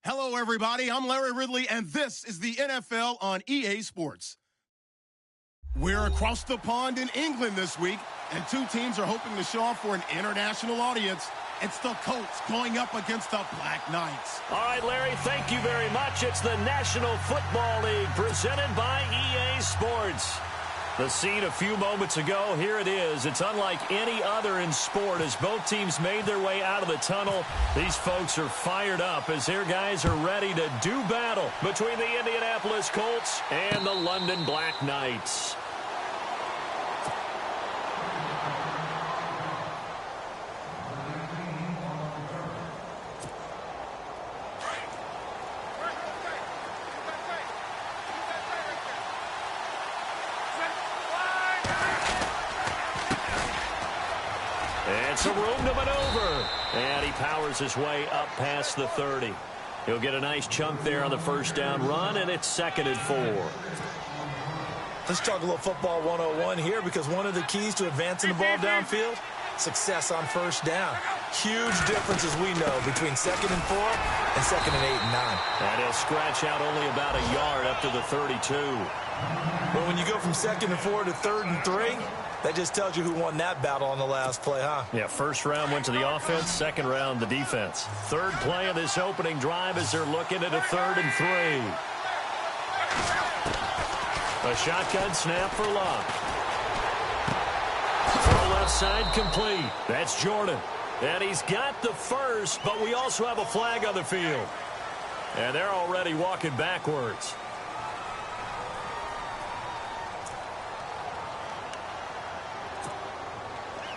Hello, everybody. I'm Larry Ridley, and this is the NFL on EA Sports. We're across the pond in England this week, and two teams are hoping to show off for an international audience. It's the Colts going up against the Black Knights. All right, Larry, thank you very much. It's the National Football League presented by EA Sports. The scene a few moments ago, here it is. It's unlike any other in sport as both teams made their way out of the tunnel. These folks are fired up as their guys are ready to do battle between the Indianapolis Colts and the London Black Knights. And some room to maneuver. And he powers his way up past the 30. He'll get a nice chunk there on the first down run, and it's 2nd and 4. Let's talk a little football 101 here, because one of the keys to advancing the ball downfield, success on first down. Huge differences, we know, between 2nd and 4 and 2nd and 8 and 9. And he'll scratch out only about a yard up to the 32. But when you go from 2nd and 4 to 3rd and 3, that just tells you who won that battle on the last play, huh? Yeah, first round went to the offense, second round the defense. Third play of this opening drive as they're looking at a 3rd and 3. A shotgun snap for Locke. Throw left side complete. That's Jordan. And he's got the first, but we also have a flag on the field. And they're already walking backwards.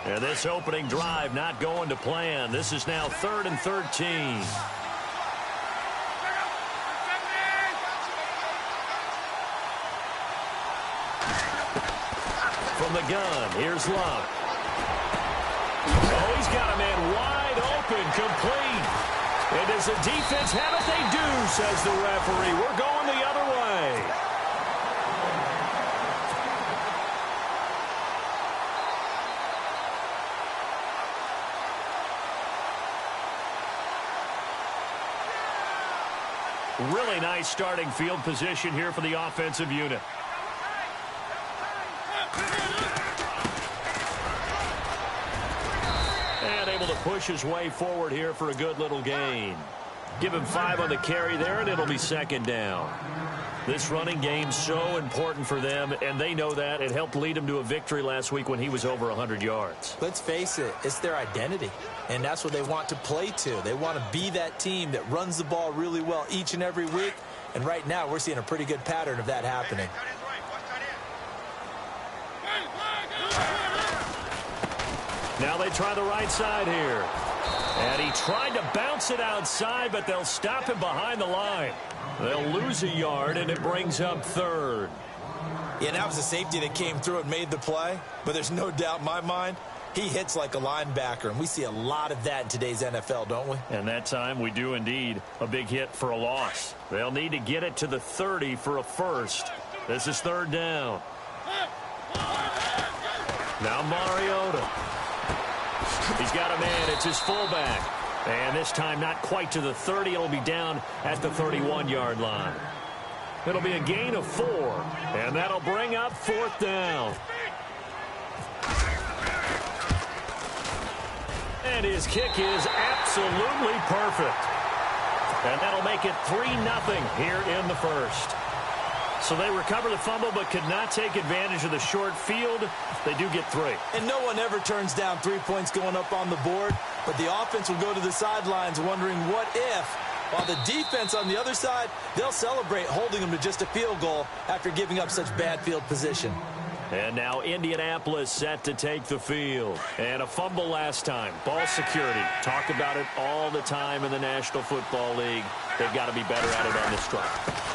And this opening drive not going to plan. This is now 3rd and 13. From the gun, here's Locke. Oh, he's got a man wide open, complete. And does the defense have it? They do, says the referee. We're going the other way. Really nice starting field position here for the offensive unit. And able to push his way forward here for a good little gain. Give him 5 on the carry there, and it'll be 2nd down. This running game's so important for them, and they know that. It helped lead them to a victory last week when he was over 100 yards. Let's face it, it's their identity, and that's what they want to play to. They want to be that team that runs the ball really well each and every week, and right now we're seeing a pretty good pattern of that happening. Now they try the right side here. And he tried to bounce it outside, but they'll stop him behind the line. They'll lose a yard, and it brings up 3rd. Yeah, that was a safety that came through and made the play, but there's no doubt in my mind he hits like a linebacker, and we see a lot of that in today's NFL, don't we? And that time we do indeed. A big hit for a loss. They'll need to get it to the 30 for a first. This is 3rd down. Now Mariota. He's got a man. It's his fullback. And this time not quite to the 30. It'll be down at the 31-yard line. It'll be a gain of 4. And that'll bring up 4th down. And his kick is absolutely perfect. And that'll make it 3-0 here in the first. So they recover the fumble but could not take advantage of the short field. They do get 3. And no one ever turns down 3 points going up on the board, but the offense will go to the sidelines wondering what if. While the defense on the other side, they'll celebrate holding them to just a field goal after giving up such bad field position. And now Indianapolis set to take the field. And a fumble last time. Ball security. Talk about it all the time in the National Football League. They've got to be better at it on this drive.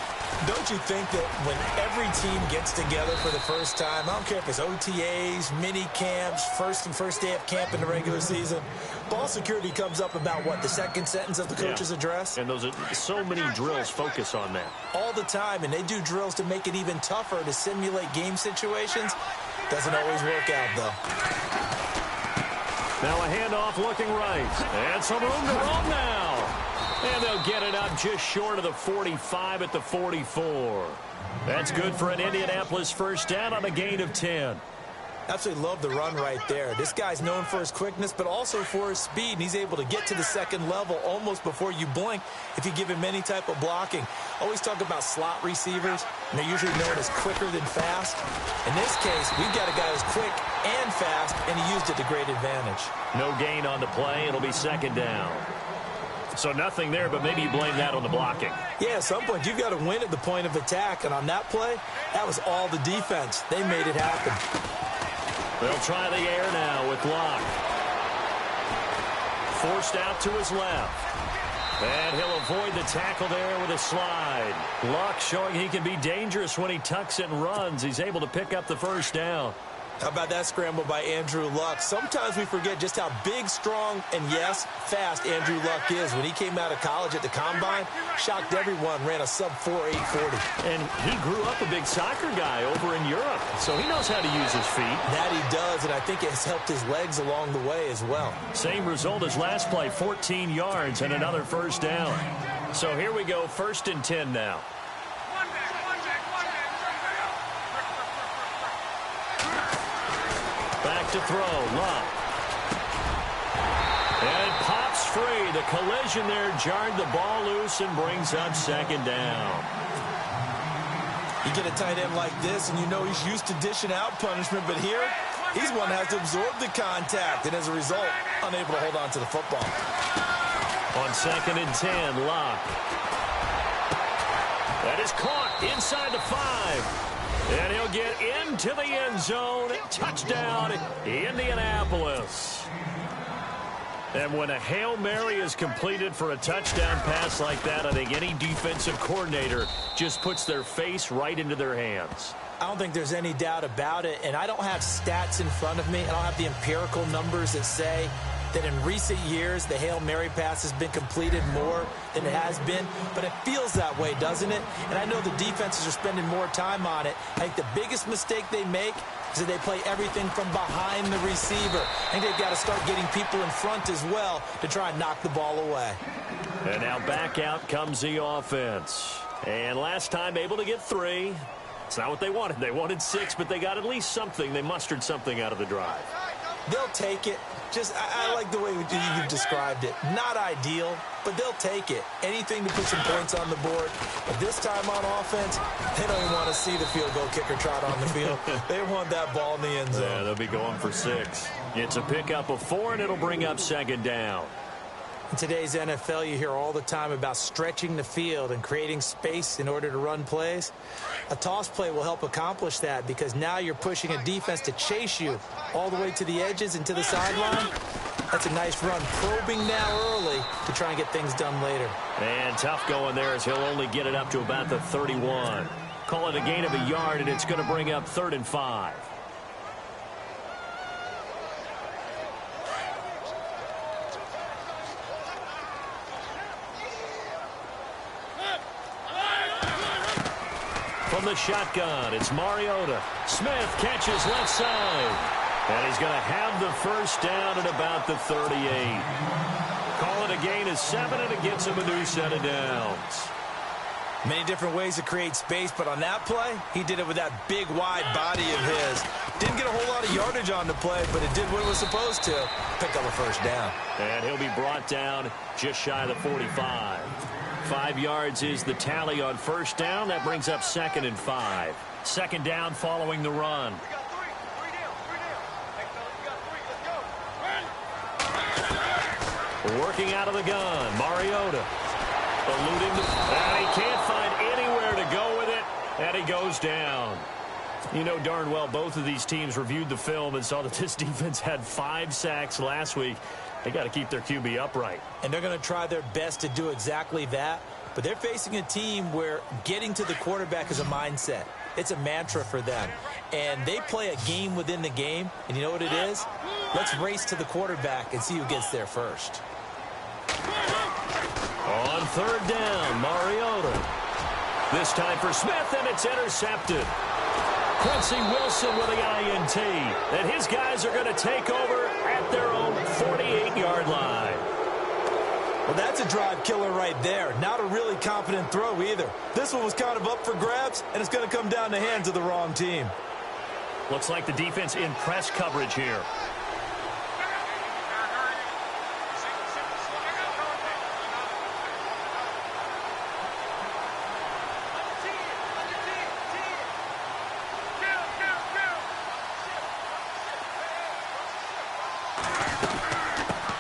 Don't you think that when every team gets together for the first time, I don't care if it's OTAs, mini camps, first day of camp in the regular season, ball security comes up about what, the second sentence of the coach's address? And those are so many drills focus on that. All the time, and they do drills to make it even tougher to simulate game situations. Doesn't always work out, though. Now a handoff looking right. And some room to run now. And they'll get it up just short of the 45 at the 44. That's good for an Indianapolis first down on a gain of 10. Absolutely love the run right there. This guy's known for his quickness, but also for his speed, and he's able to get to the second level almost before you blink if you give him any type of blocking. Always talk about slot receivers, and they're usually known as quicker than fast. In this case, we've got a guy who's quick and fast, and he used it to great advantage. No gain on the play. It'll be second down. So nothing there, but maybe you blame that on the blocking. Yeah, at some point, you've got to win at the point of attack, and on that play, that was all the defense. They made it happen. They'll try the air now with Locke. Forced out to his left. And he'll avoid the tackle there with a slide. Locke showing he can be dangerous when he tucks it and runs. He's able to pick up the first down. How about that scramble by Andrew Luck? Sometimes we forget just how big, strong, and, yes, fast Andrew Luck is. When he came out of college at the Combine, shocked everyone, ran a sub-4 840. And he grew up a big soccer guy over in Europe, so he knows how to use his feet. That he does, and I think it has helped his legs along the way as well. Same result as last play, 14 yards and another first down. So here we go, 1st and 10 now. Back to throw, Locke. And pops free. The collision there jarred the ball loose and brings up second down. You get a tight end like this, and you know he's used to dishing out punishment, but here, he's one that has to absorb the contact, and as a result, unable to hold on to the football. On 2nd and 10, Locke. That is caught inside the 5. And he'll get into the end zone. Touchdown, Indianapolis. And when a Hail Mary is completed for a touchdown pass like that, I think any defensive coordinator just puts their face right into their hands. I don't think there's any doubt about it, and I don't have stats in front of me. I don't have the empirical numbers that say that in recent years the Hail Mary pass has been completed more than it has been, but it feels that way, doesn't it? And I know the defenses are spending more time on it. I think the biggest mistake they make is that they play everything from behind the receiver. I think they've got to start getting people in front as well to try and knock the ball away. And now back out comes the offense. And last time able to get 3. It's not what they wanted. They wanted 6, but they got at least something. They mustered something out of the drive. They'll take it. I like the way you've described it. Not ideal, but they'll take it. Anything to put some points on the board. But this time on offense, they don't even want to see the field goal kicker trot on the field. They want that ball in the end zone. Yeah, they'll be going for 6. It's a pickup of 4, and it'll bring up second down. In today's NFL, you hear all the time about stretching the field and creating space in order to run plays. A toss play will help accomplish that because now you're pushing a defense to chase you all the way to the edges and to the sideline. That's a nice run, probing now early to try and get things done later. And tough going there as he'll only get it up to about the 31. Call it a gain of a yard, and it's going to bring up 3rd and 5. From the shotgun, it's Mariota. Smith catches left side. And he's going to have the first down at about the 38. Call it a gain of 7, and it gets him a new set of downs. Many different ways to create space, but on that play, he did it with that big, wide body of his. Didn't get a whole lot of yardage on the play, but it did what it was supposed to. Pick up a first down. And he'll be brought down just shy of the 45. 5 yards is the tally on first down. That brings up 2nd and 5. Second down following the run. Working out of the gun, Mariota. Eluding and he can't find anywhere to go with it, and he goes down. You know darn well both of these teams reviewed the film and saw that this defense had 5 sacks last week. They got to keep their QB upright. And they're going to try their best to do exactly that. But they're facing a team where getting to the quarterback is a mindset. It's a mantra for them. And they play a game within the game. And you know what it is? Let's race to the quarterback and see who gets there first. On 3rd down, Mariota. This time for Smith, and it's intercepted. Quincy Wilson with the INT. And his guys are going to take over at their own 48-yard line. Well, that's a drive killer right there. Not a really confident throw either. This one was kind of up for grabs, and it's going to come down the hands of the wrong team. Looks like the defense in press coverage here.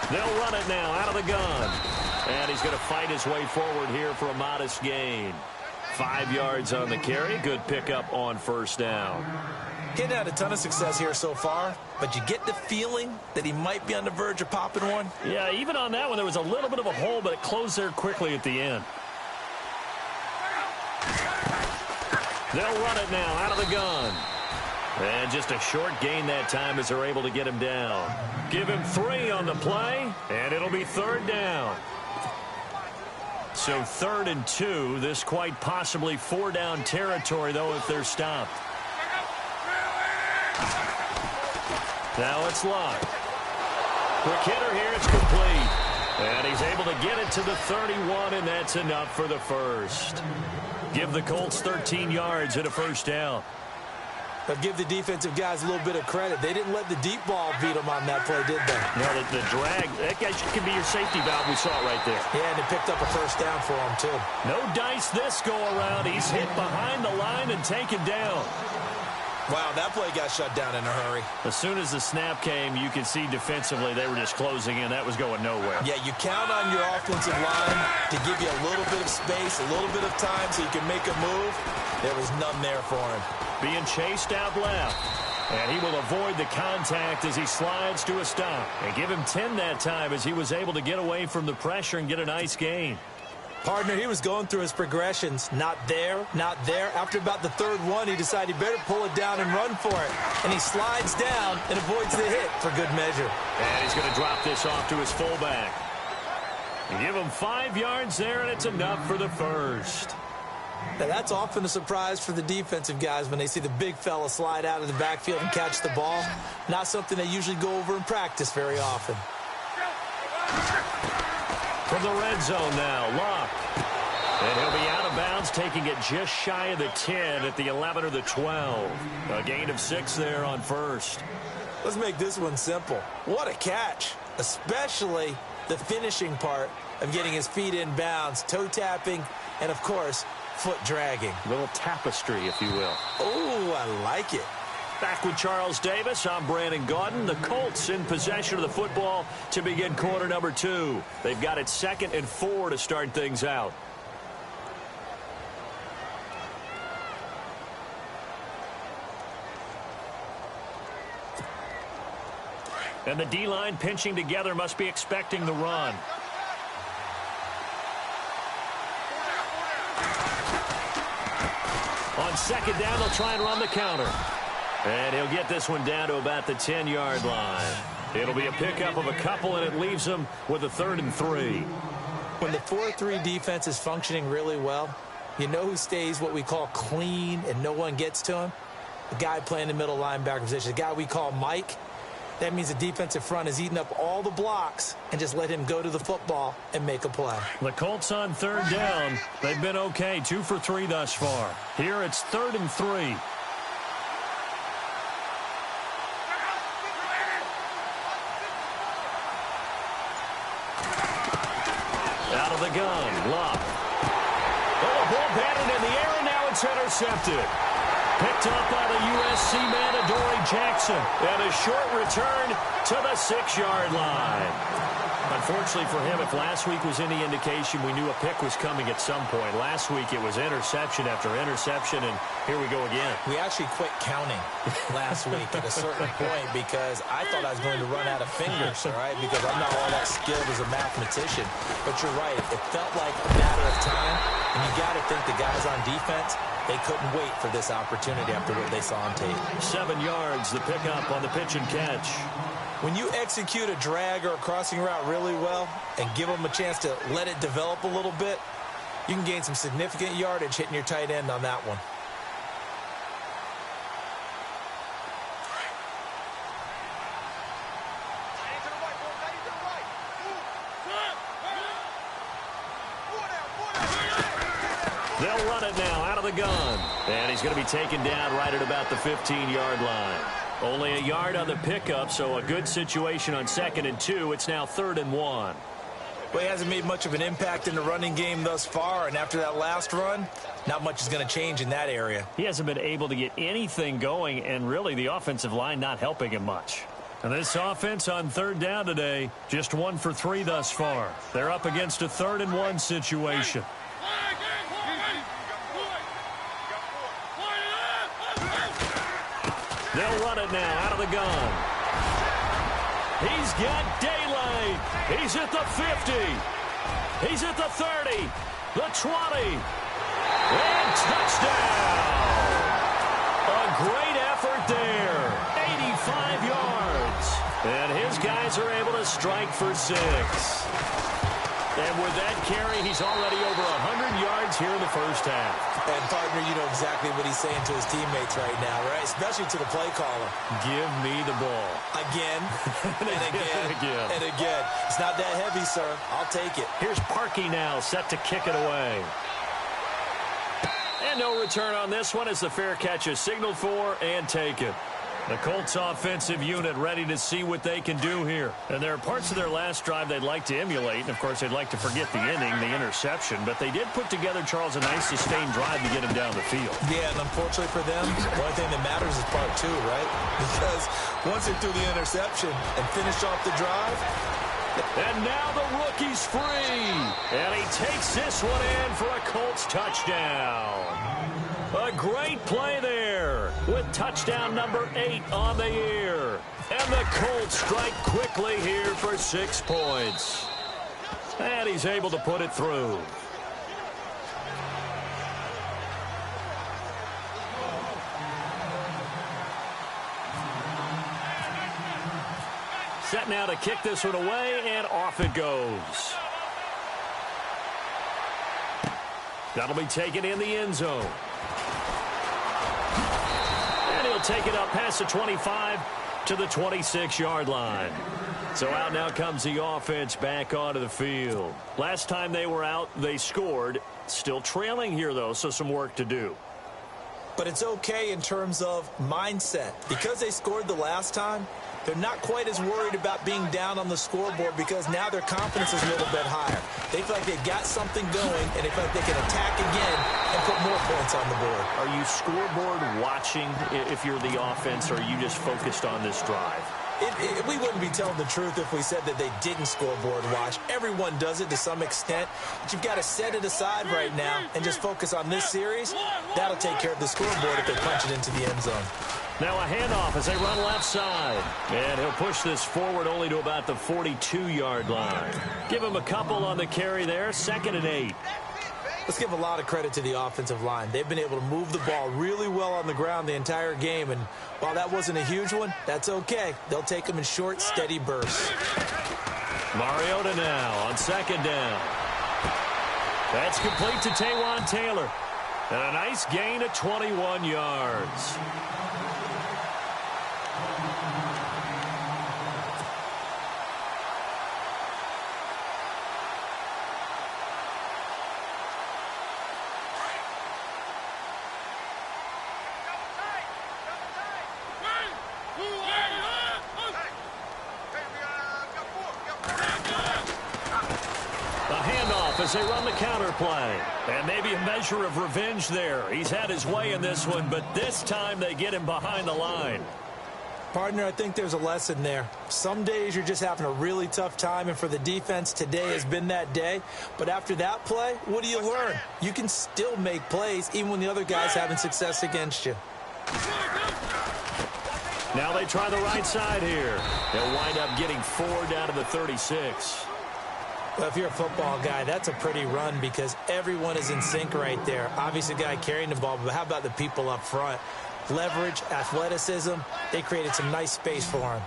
They'll run it now out of the gun. And he's going to fight his way forward here for a modest gain. 5 yards on the carry. Good pickup on first down. He hadn't had a ton of success here so far, but you get the feeling that he might be on the verge of popping one. Yeah, even on that one, there was a little bit of a hole, but it closed there quickly at the end. They'll run it now out of the gun. And just a short gain that time as they're able to get him down. Give him 3 on the play, and it'll be 3rd down. So 3rd and 2. This quite possibly 4-down territory, though, if they're stopped. Now it's Luck. Quick hitter here, it's complete. And he's able to get it to the 31, and that's enough for the first. Give the Colts 13 yards and a first down. But give the defensive guys a little bit of credit. They didn't let the deep ball beat them on that play, did they? No, the drag, that guy can be your safety valve. We saw it right there. Yeah, and it picked up a first down for him, too. No dice this go-around. He's hit behind the line and taken down. Wow, that play got shut down in a hurry. As soon as the snap came, you could see defensively they were just closing in. That was going nowhere. Yeah, you count on your offensive line to give you a little bit of space, a little bit of time so you can make a move. There was none there for him. Being chased out left. And he will avoid the contact as he slides to a stop. And give him 10 that time as he was able to get away from the pressure and get a nice gain. Partner, he was going through his progressions. Not there, not there. After about the 3rd one, he decided he better pull it down and run for it. And he slides down and avoids the hit for good measure. And he's going to drop this off to his fullback. And give him 5 yards there, and it's enough for the first. Now, that's often a surprise for the defensive guys when they see the big fella slide out of the backfield and catch the ball. Not something they usually go over in practice very often. From the red zone now, Luck. And he'll be out of bounds, taking it just shy of the 10 at the 11 or the 12. A gain of 6 there on first. Let's make this one simple. What a catch, especially the finishing part of getting his feet in bounds, toe tapping, and, of course, foot dragging. A little tapestry, if you will. Oh, I like it. Back with Charles Davis, I'm Brandon Gaudin. The Colts in possession of the football to begin quarter number 2. They've got it 2nd and 4 to start things out. And the D-line pinching together must be expecting the run. On 2nd down, they'll try and run the counter. And he'll get this one down to about the 10-yard line. It'll be a pickup of a couple, and it leaves him with a 3rd and 3. When the 4-3 defense is functioning really well, you know who stays what we call clean and no one gets to him? The guy playing the middle linebacker position, the guy we call Mike. That means the defensive front is eating up all the blocks and just let him go to the football and make a play. The Colts on 3rd down. They've been okay, 2 for 3 thus far. Here it's 3rd and 3. Out of the gun, Luck. Oh, a ball batted in the air, and now it's intercepted. Picked up by the USC man, Adoree Jackson. And a short return to the 6-yard line. Unfortunately for him, if last week was any indication, we knew a pick was coming at some point. Last week it was interception after interception, and here we go again. We actually quit counting last week at a certain point because I thought I was going to run out of fingers, all right, because I'm not all that skilled as a mathematician. But you're right. It felt like a matter of time, and you got to think the guys on defense, they couldn't wait for this opportunity after what they saw on tape. 7 yards, the pickup on the pitch and catch. When you execute a drag or a crossing route really well and give them a chance to let it develop a little bit, you can gain some significant yardage hitting your tight end on that one. They'll run it now out of the gun. And he's going to be taken down right at about the 15-yard line. Only a yard on the pickup, so a good situation on 2nd and 2. It's now 3rd and 1. Well, he hasn't made much of an impact in the running game thus far, and after that last run, not much is going to change in that area. He hasn't been able to get anything going, and really the offensive line not helping him much. And this offense on 3rd down today, just 1 for 3 thus far. They're up against a 3rd and 1 situation. They'll run it now out of the gun. He's got daylight. He's at the 50. He's at the 30. The 20. And touchdown. A great effort there. 85 yards. And his guys are able to strike for 6. And with that carry, he's already over 100 yards here in the first half. And, partner, you know exactly what he's saying to his teammates right now, right? Especially to the play caller. Give me the ball. Again, and again, and again. It's not that heavy, sir. I'll take it. Here's Parkey now, set to kick it away. And no return on this one as the fair catch is signaled for and taken. The Colts offensive unit ready to see what they can do here. And there are parts of their last drive they'd like to emulate. And, of course, they'd like to forget the inning, the interception. But they did put together, Charles, a nice sustained drive to get him down the field. Yeah, and unfortunately for them, the only thing that matters is part 2, right? Because once they threw the interception and finished off the drive. And now the rookie's free. And he takes this one in for a Colts touchdown. A great play there with touchdown number 8 on the year. And the Colts strike quickly here for 6 points. And he's able to put it through. Set now to kick this one away, and off it goes. That'll be taken in the end zone. And he'll take it up past the 25 to the 26-yard line. So out now comes the offense back onto the field. Last time they were out, they scored. Still trailing here, though, so some work to do. But it's okay in terms of mindset. Because they scored the last time, they're not quite as worried about being down on the scoreboard because now their confidence is a little bit higher. They feel like they've got something going, and they feel like they can attack again and put more points on the board. Are you scoreboard watching if you're the offense, or are you just focused on this drive? We wouldn't be telling the truth if we said that they didn't scoreboard watch. Everyone does it to some extent, but you've got to set it aside right now and just focus on this series. That'll take care of the scoreboard if they punch it into the end zone. Now a handoff as they run left side. And he'll push this forward only to about the 42-yard line. Give him a couple on the carry there, 2nd and 8. Let's give a lot of credit to the offensive line. They've been able to move the ball really well on the ground the entire game. And while that wasn't a huge one, that's okay. They'll take them in short, steady bursts. Mariota now on 2nd down. That's complete to Taywan Taylor. And a nice gain of 21 yards. As they run the counter play. And maybe a measure of revenge there. He's had his way in this one, but this time they get him behind the line. Partner, I think there's a lesson there. Some days you're just having a really tough time, and for the defense, today has been that day. But after that play, what do you learn? You can still make plays even when the other guy's having success against you. Now they try the right side here. They'll wind up getting 4 down to the 36. Well, if you're a football guy, that's a pretty run because everyone is in sync right there. Obviously, the guy carrying the ball, but how about the people up front? Leverage, athleticism, they created some nice space for him.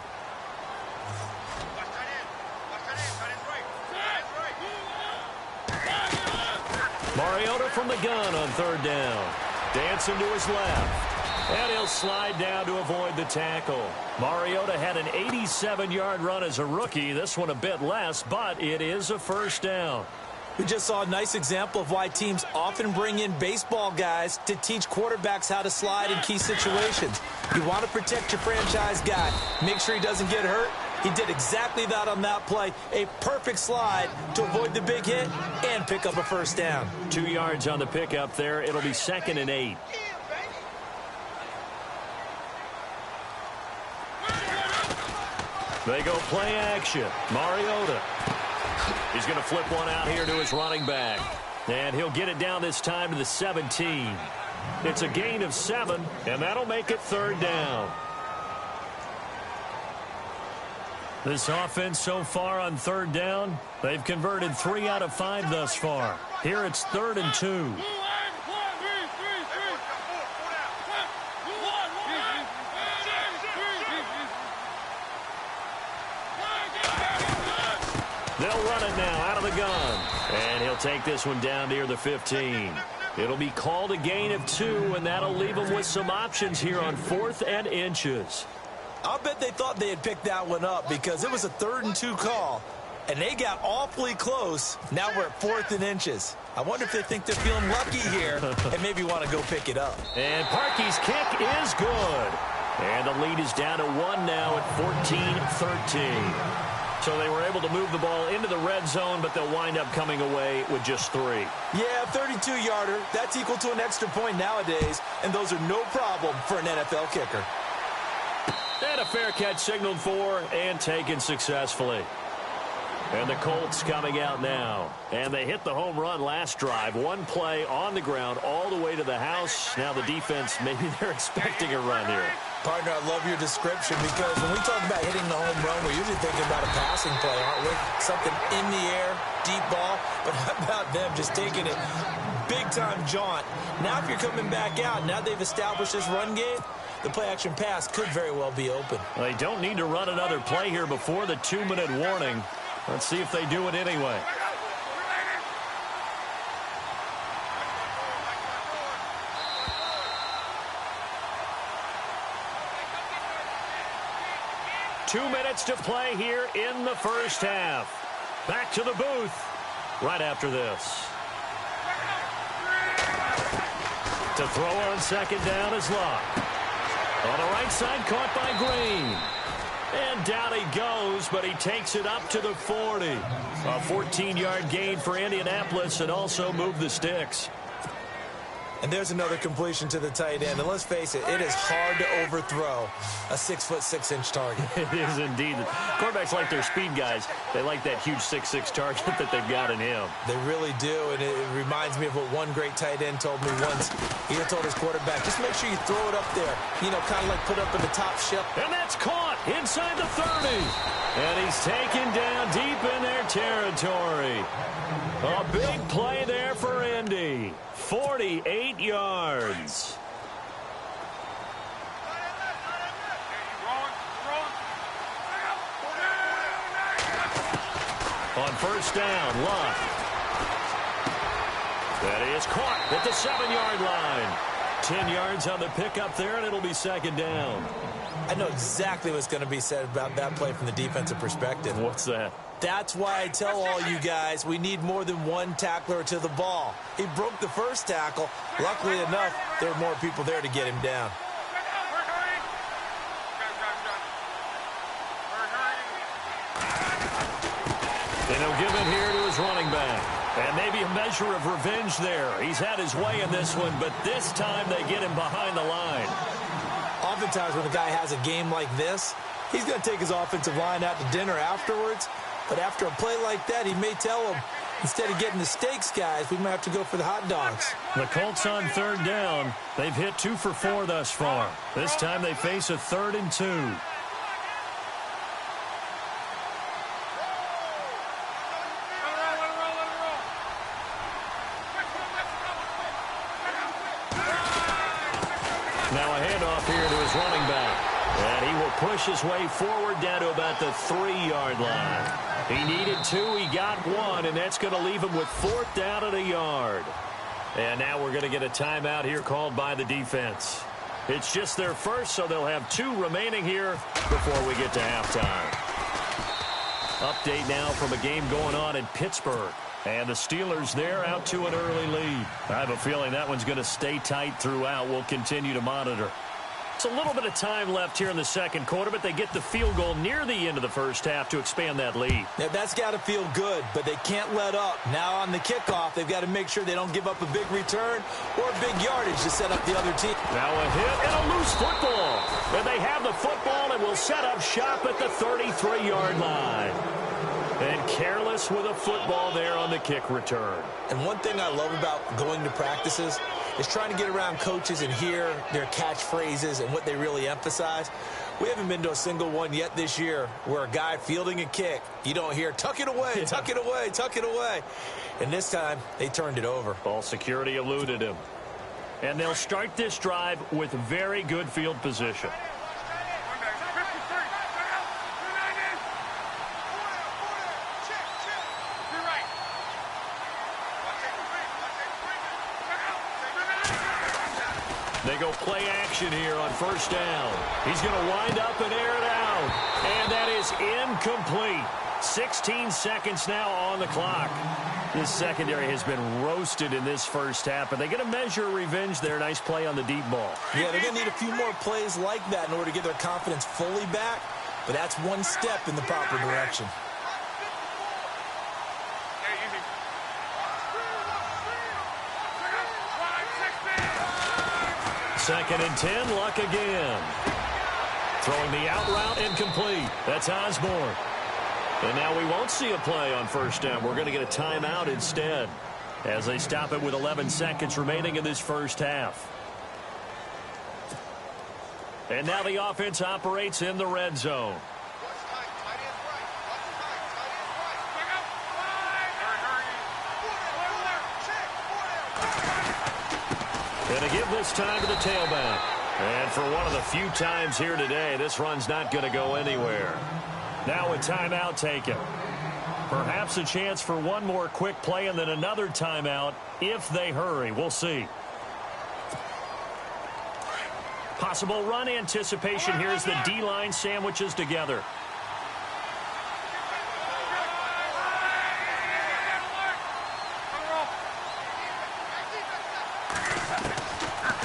Mariota from the gun on 3rd down. Dancing to his left. And he'll slide down to avoid the tackle. Mariota had an 87-yard run as a rookie. This one a bit less, but it is a 1st down. We just saw a nice example of why teams often bring in baseball guys to teach quarterbacks how to slide in key situations. You want to protect your franchise guy. Make sure he doesn't get hurt. He did exactly that on that play. A perfect slide to avoid the big hit and pick up a first down. 2 yards on the pickup there. It'll be 2nd and 8. They go play action. Mariota. He's going to flip one out here to his running back. And he'll get it down this time to the 17. It's a gain of 7, and that'll make it 3rd down. This offense so far on 3rd down, they've converted 3 out of 5 thus far. Here it's 3rd and 2. They'll run it now out of the gun. And he'll take this one down near the 15. It'll be called a gain of 2, and that'll leave them with some options here on 4th and inches. I'll bet they thought they had picked that one up because it was a 3rd and 2 call, and they got awfully close. Now we're at 4th and inches. I wonder if they think they're feeling lucky here and maybe want to go pick it up. And Parkey's kick is good. And the lead is down to 1 now at 14-13. So they were able to move the ball into the red zone, but they'll wind up coming away with just 3. Yeah, 32-yarder. That's equal to an extra point nowadays, and those are no problem for an NFL kicker. And a fair catch signaled for and taken successfully. And the Colts coming out now. And they hit the home run last drive. 1 play on the ground all the way to the house. Now the defense, maybe they're expecting a run here. Partner, I love your description because when we talk about hitting the home run, we're usually thinking about a passing play, aren't we? Something in the air, deep ball. But how about them just taking it big-time jaunt? Now if you're coming back out, now they've established this run game, the play-action pass could very well be open. Well, they don't need to run another play here before the 2-minute warning. Let's see if they do it anyway. Two minutes to play here in the first half. Back to the booth right after this. To throw on 2nd down is Locke. On the right side, caught by Green. And down he goes, but he takes it up to the 40. A 14-yard gain for Indianapolis and also moved the sticks. And there's another completion to the tight end. And let's face it, it is hard to overthrow a 6'6" target. It is indeed. Quarterbacks like their speed guys. They like that huge 6'6" target that they've got in him. They really do, and it reminds me of what one great tight end told me once. He told his quarterback, just make sure you throw it up there. You know, kind of like put up in the top shelf. And that's caught inside the 30. And he's taken down deep in their territory. A big play there for Indy. 48 yards. On 1st down, Locke. That is caught at the 7-yard line. 10 yards on the pickup there, and it'll be 2nd down. I know exactly what's going to be said about that play from the defensive perspective. What's that? That's why I tell all you guys we need more than one tackler to the ball. He broke the first tackle. Luckily enough, there were more people there to get him down. And he'll give it here to his running back. And maybe a measure of revenge there. He's had his way in this one, but this time they get him behind the line. Oftentimes when a guy has a game like this, he's going to take his offensive line out to dinner afterwards. But after a play like that, he may tell them, instead of getting the steaks, guys, we might have to go for the hot dogs. The Colts on 3rd down. They've hit 2 for 4 thus far. This time they face a 3rd and 2. Now a handoff here to his running back. And he will push his way forward down to about the 3-yard line. He needed 2, he got 1, and that's going to leave him with 4th down at a yard. And now we're going to get a timeout here called by the defense. It's just their first, so they'll have 2 remaining here before we get to halftime. Update now from a game going on in Pittsburgh. And the Steelers there out to an early lead. I have a feeling that one's going to stay tight throughout. We'll continue to monitor. It's a little bit of time left here in the second quarter, but they get the field goal near the end of the first half to expand that lead. Yeah, that's got to feel good, but they can't let up. Now on the kickoff, they've got to make sure they don't give up a big return or big yardage to set up the other team. Now a hit and a loose football. And they have the football and will set up shop at the 33-yard line. And careless with a football there on the kick return. And one thing I love about going to practices is trying to get around coaches and hear their catchphrases and what they really emphasize. We haven't been to a single one yet this year where a guy fielding a kick, you don't hear, tuck it away, tuck it away, tuck it away. And this time, they turned it over. Ball security eluded him. And they'll start this drive with very good field position. They go play action here on first down. He's going to wind up and air it out. And that is incomplete. 16 seconds now on the clock. This secondary has been roasted in this first half, but they're going to measure revenge there. Nice play on the deep ball. Yeah, they're going to need a few more plays like that in order to get their confidence fully back, but that's one step in the proper direction. Second and 10, Luck again. Throwing the out route incomplete. That's Osborne. And now we won't see a play on first down. We're going to get a timeout instead as they stop it with 11 seconds remaining in this first half. And now the offense operates in the red zone. Going to give this time to the tailback. And for one of the few times here today, this run's not going to go anywhere. Now a timeout taken. Perhaps a chance for one more quick play and then another timeout if they hurry. We'll see. Possible run anticipation here as the D-line sandwiches together.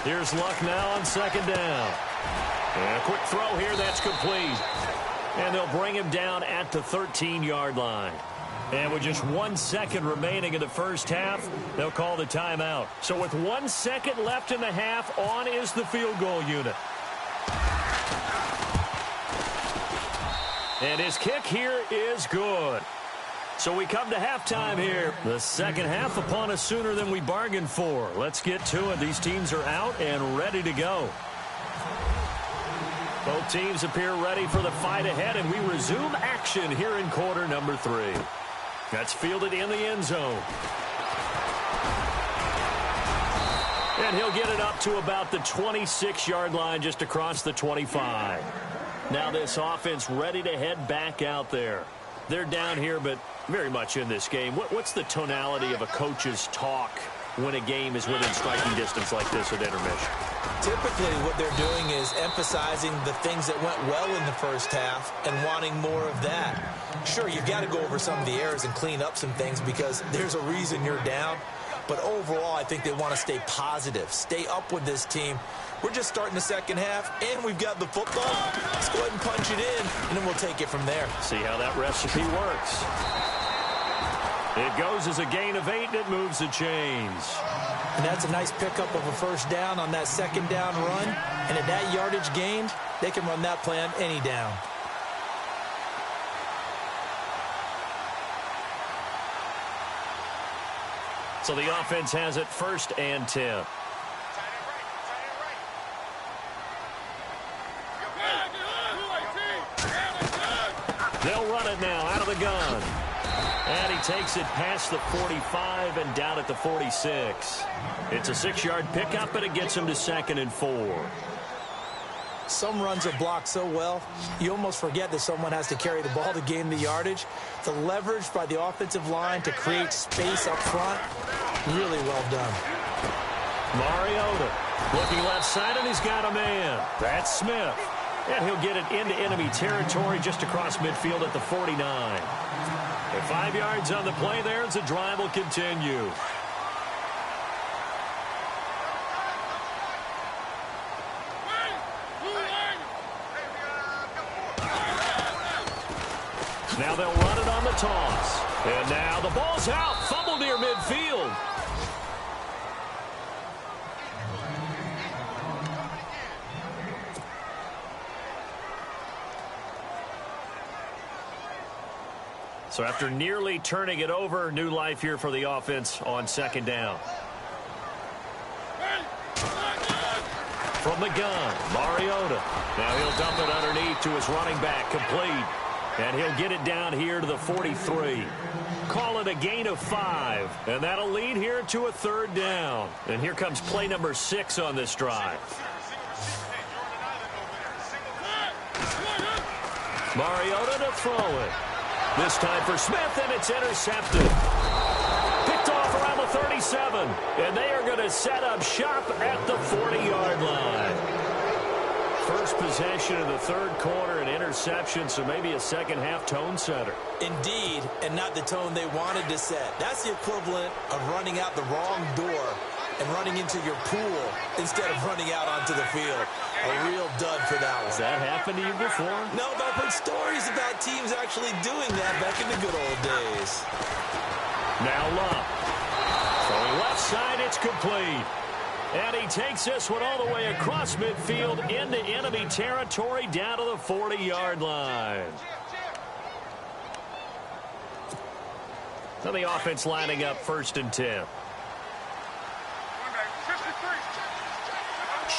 Here's Luck now on second down. And a quick throw here, that's complete. And they'll bring him down at the 13-yard line. And with just 1 second remaining in the first half, they'll call the timeout. So with 1 second left in the half, on is the field goal unit. And his kick here is good. So we come to halftime here. The second half upon us sooner than we bargained for. Let's get to it. These teams are out and ready to go. Both teams appear ready for the fight ahead, and we resume action here in quarter number 3. That's fielded in the end zone. And he'll get it up to about the 26-yard line, just across the 25. Now this offense ready to head back out there. They're down here, but very much in this game. What's the tonality of a coach's talk when a game is within striking distance like this at intermission? Typically what they're doing is emphasizing the things that went well in the first half and wanting more of that. Sure, you've got to go over some of the errors and clean up some things because there's a reason you're down. But overall, I think they want to stay positive, stay up with this team. We're just starting the second half, and we've got the football. Let's go ahead and punch it in, and then we'll take it from there. See how that recipe works. It goes as a gain of 8, and it moves the chains. And that's a nice pickup of a first down on that second down run. And at that yardage gained, they can run that play on any down. So the offense has it first and 10. They'll run it now out of the gun. And he takes it past the 45 and down at the 46. It's a 6-yard pickup, and it gets him to 2nd and 4. Some runs are blocked so well, you almost forget that someone has to carry the ball to gain the yardage. The leverage by the offensive line to create space up front, really well done. Mariota looking left side, and he's got a man. That's Smith. And he'll get it into enemy territory just across midfield at the 49. And 5 yards on the play there as the drive will continue. Now they'll run it on the toss. And now the ball's out. Fumble near midfield. So after nearly turning it over, new life here for the offense on second down. From the gun, Mariota. Now he'll dump it underneath to his running back, complete. And he'll get it down here to the 43. Call it a gain of 5. And that'll lead here to a third down. And here comes play number 6 on this drive. Mariota to throw it. This time for Smith, and it's intercepted. Picked off around the 37. And they are going to set up shop at the 40-yard line. First possession of the third quarter, an interception, so maybe a second-half tone setter. Indeed, and not the tone they wanted to set. That's the equivalent of running out the wrong door and running into your pool instead of running out onto the field. A real dud for that one. Has that happened to you before? No, but I've heard stories about teams actually doing that back in the good old days. Now Love. Throwing left side, it's complete. And he takes this one all the way across midfield into enemy territory down to the 40-yard line. So the offense lining up 1st and 10.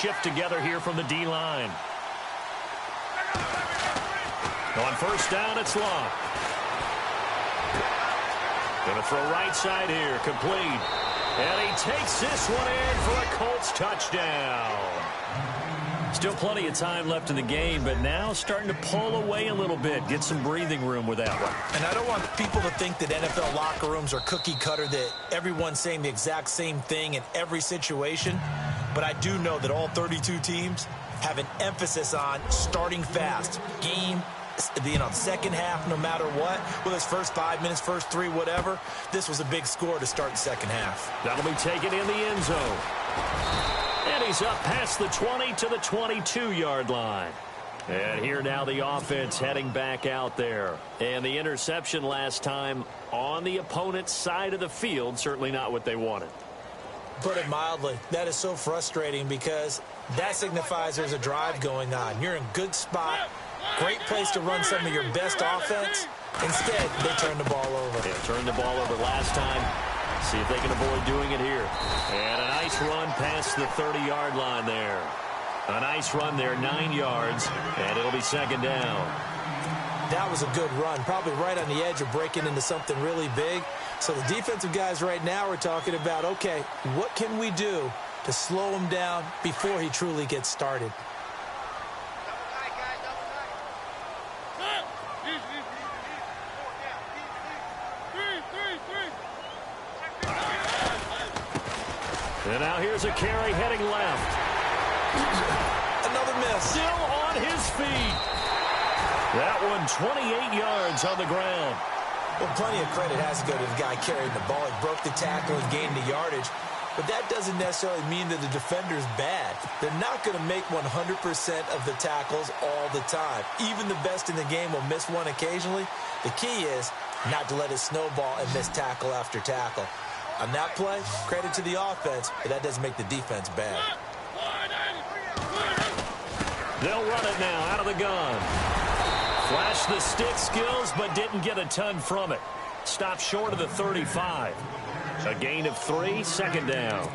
Shift together here from the D-line. On 1st down, it's Love. Going to throw right side here, complete. And he takes this one in for a Colts touchdown. Still plenty of time left in the game, but now starting to pull away a little bit. Get some breathing room with that one. And I don't want people to think that NFL locker rooms are cookie cutter, that everyone's saying the exact same thing in every situation. But I do know that all 32 teams have an emphasis on starting fast. Game, second half, no matter what. Whether it's first 5 minutes, first 3, whatever. This was a big score to start the second half. That'll be taken in the end zone. And he's up past the 20 to the 22-yard line. And here now the offense heading back out there. And the interception last time on the opponent's side of the field, certainly not what they wanted. Put it mildly, that is so frustrating because that signifies there's a drive going on. You're in good spot, great place to run some of your best offense. Instead, they turn the ball over. Yeah, turned the ball over last time. See if they can avoid doing it here. And a nice run past the 30-yard line there. A nice run there, 9 yards, and it'll be second down. That was a good run, probably right on the edge of breaking into something really big. So the defensive guys right now are talking about, okay, what can we do to slow him down before he truly gets started? And now here's a carry heading left. Another miss. Still on his feet. That one 28 yards on the ground. Well, plenty of credit has to go to the guy carrying the ball. He broke the tackle and gained the yardage. But that doesn't necessarily mean that the defender's bad. They're not going to make 100% of the tackles all the time. Even the best in the game will miss one occasionally. The key is not to let it snowball and miss tackle after tackle. On that play, credit to the offense, but that doesn't make the defense bad. They'll run it now out of the gun. Flashed the stick skills, but didn't get a ton from it. Stopped short of the 35. A gain of 3, second down.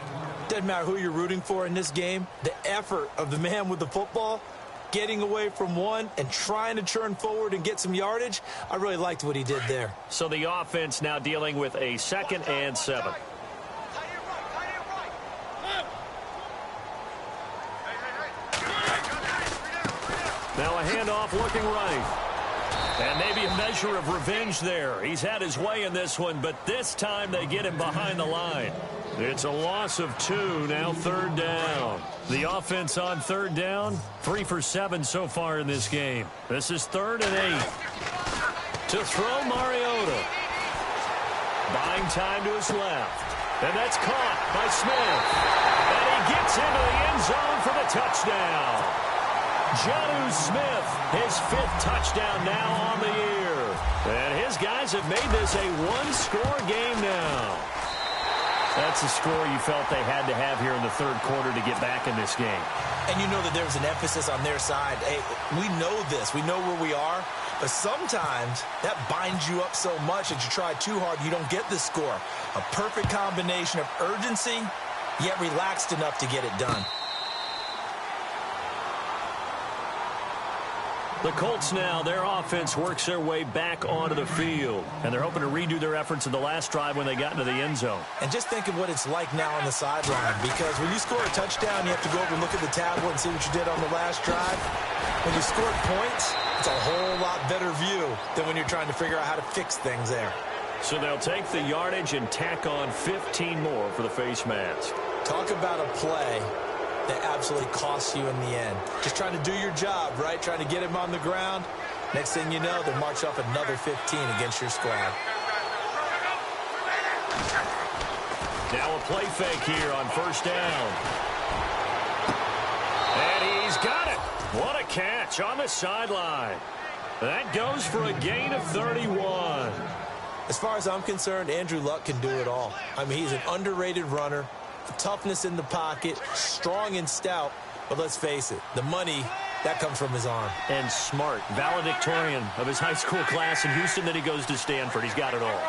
Doesn't matter who you're rooting for in this game. The effort of the man with the football, getting away from one and trying to churn forward and get some yardage, I really liked what he did there. So the offense now dealing with a 2nd and 7. Now a handoff looking right. And maybe a measure of revenge there. He's had his way in this one, but this time they get him behind the line. It's a loss of 2, now 3rd down. The offense on 3rd down, 3 for 7 so far in this game. This is 3rd and 8. To throw, Mariota. Buying time to his left. And that's caught by Smith. And he gets into the end zone for the touchdown. Jonnu Smith, his 5th touchdown now on the year. And his guys have made this a one-score game now. That's the score you felt they had to have here in the third quarter to get back in this game. And you know that there's an emphasis on their side. Hey, we know this. We know where we are. But sometimes that binds you up so much that you try too hard, you don't get the score. A perfect combination of urgency, yet relaxed enough to get it done. The Colts now, their offense works their way back onto the field. And they're hoping to redo their efforts in the last drive when they got into the end zone. And just think of what it's like now on the sideline. Because when you score a touchdown, you have to go over and look at the tablet and see what you did on the last drive. When you scored points, it's a whole lot better view than when you're trying to figure out how to fix things there. So they'll take the yardage and tack on 15 more for the face mask. Talk about a play that absolutely costs you in the end. Just trying to do your job, right? Trying to get him on the ground. Next thing you know, they march off another 15 against your squad. Now a play fake here on first down. And he's got it. What a catch on the sideline. That goes for a gain of 31. As far as I'm concerned, Andrew Luck can do it all. I mean, he's an underrated runner. Toughness in the pocket, strong and stout, but let's face it, the money, that comes from his arm. And smart, valedictorian of his high school class in Houston, then he goes to Stanford. He's got it all.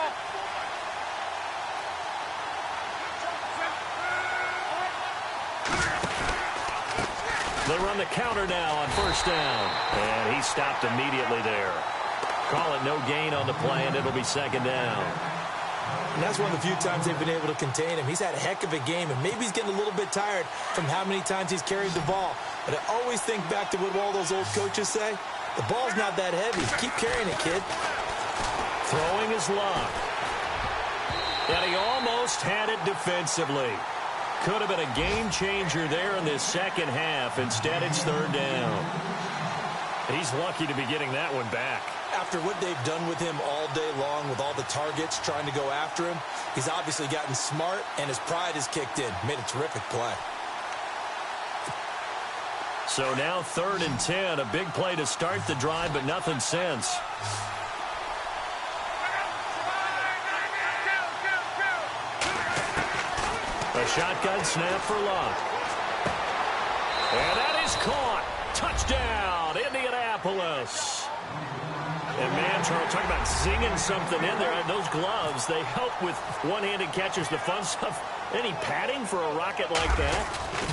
They run the counter now on first down, and he stopped immediately there. Call it no gain on the play, and it'll be second down. And that's one of the few times they've been able to contain him. He's had a heck of a game, and maybe he's getting a little bit tired from how many times he's carried the ball. But I always think back to what all those old coaches say. The ball's not that heavy. Keep carrying it, kid. Throwing his luck. And he almost had it defensively. Could have been a game changer there in this second half. Instead, it's third down. He's lucky to be getting that one back. After what they've done with him all day long with all the targets trying to go after him, he's obviously gotten smart, and his pride has kicked in. Made a terrific play. So now 3rd and 10. A big play to start the drive, but nothing since. A shotgun snap for Luck. And that is caught. Touchdown, Indianapolis. And, man, Charles, talk about zinging something in there. Those gloves, they help with one-handed catches, the fun stuff. Any padding for a rocket like that?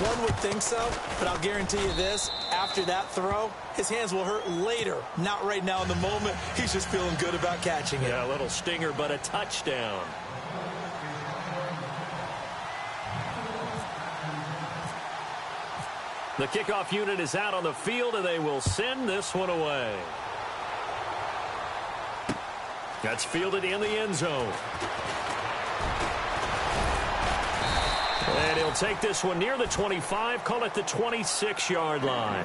One would think so, but I'll guarantee you this. After that throw, his hands will hurt later. Not right now in the moment. He's just feeling good about catching it. Yeah, a little stinger, but a touchdown. The kickoff unit is out on the field, and they will send this one away. That's fielded in the end zone. And he'll take this one near the 25, call it the 26-yard line.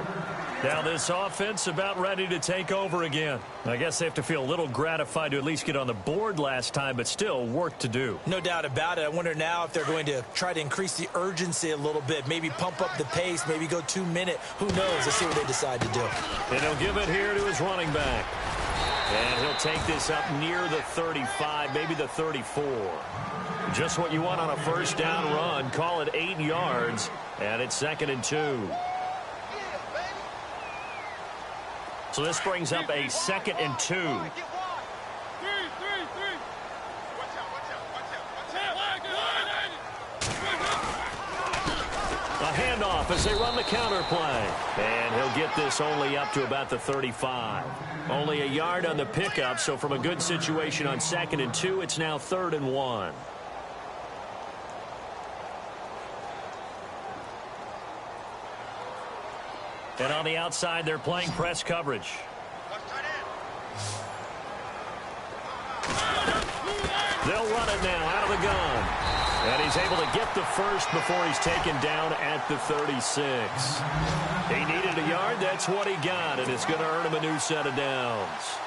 Now this offense about ready to take over again. I guess they have to feel a little gratified to at least get on the board last time, but still work to do. No doubt about it. I wonder now if they're going to try to increase the urgency a little bit, maybe pump up the pace, maybe go 2-minute. Who knows? Let's see what they decide to do. And he'll give it here to his running back. And he'll take this up near the 35, maybe the 34. Just what you want on a first down run. Call it 8 yards, and it's 2nd and 2. So this brings up a 2nd and 2. A handoff as they run the counter play. And he'll get this only up to about the 35. Only a yard on the pickup, so from a good situation on 2nd and 2, it's now 3rd and 1. And on the outside, they're playing press coverage. They'll run it now out of the gun. And he's able to get the first before he's taken down at the 36. He needed a yard. That's what he got, and it's going to earn him a new set of downs.